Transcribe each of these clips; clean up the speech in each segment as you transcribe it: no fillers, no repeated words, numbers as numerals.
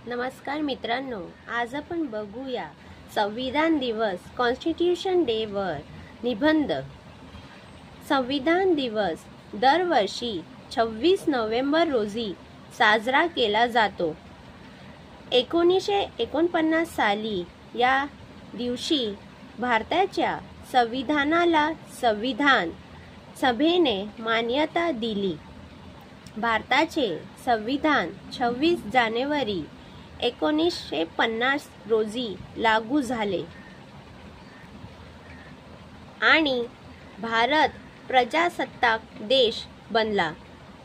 नमस्कार मित्रांनो, आज आपण बघूया संविधान दिवस कॉन्स्टिट्यूशन डे वर निबंध। संविधान दिवस दरवर्षी 26 नोव्हेंबर रोजी साजरा केला जातो। 1949 साली या दिवशी भारताच्या संविधानाला संविधान सभेने मान्यता दिली। भारताचे संविधान 26 जानेवारी 1950 रोजी लागू झाले आणि भारत प्रजासत्ताक देश बनला।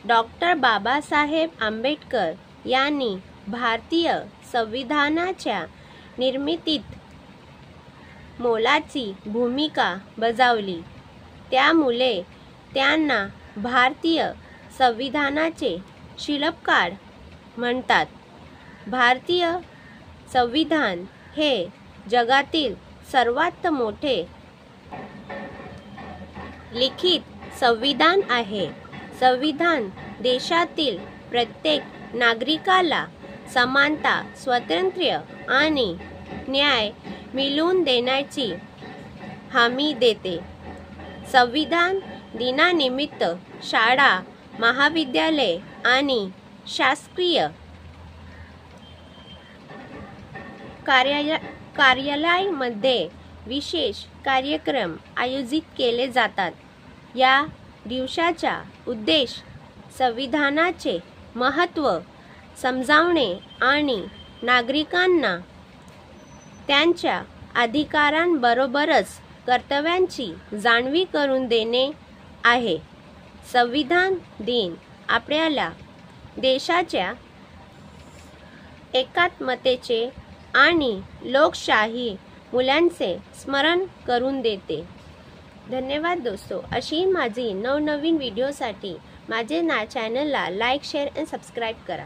डॉक्टर बाबासाहेब आंबेडकर यांनी भारतीय संविधानाच्या निर्मितीत मोलाची भूमिका बजावली, त्यामुळे त्यांना भारतीय संविधानाचे शिल्पकार म्हणतात। भारतीय संविधान हे जगातील सर्वात मोठे लिखित संविधान आहे। संविधान देशातील प्रत्येक नागरिकाला समानता, स्वातंत्र्य आणि न्याय मिळवून देण्याची हमी देते। संविधान दिनानिमित्त शाळा, महाविद्यालय आणि शासकीय कार्यालयामध्ये विशेष कार्यक्रम आयोजित केले जातात। या दिवसाचा उद्देश संविधानाचे महत्त्व समजावणे आणि नागरिकांना त्यांच्या अधिकारांबरोबरच कर्तव्यांची जाणीव करून देणे आहे। संविधान दिन आपल्याला देशाच्या एकात्मतेचे आणि लोकशाही मूल्यांचे स्मरण करून देते। धन्यवाद दोस्तों, अशी माझी नवनवीन व्हिडिओसाठी माझे चॅनलला लाईक, शेअर आणि सबस्क्राईब करा।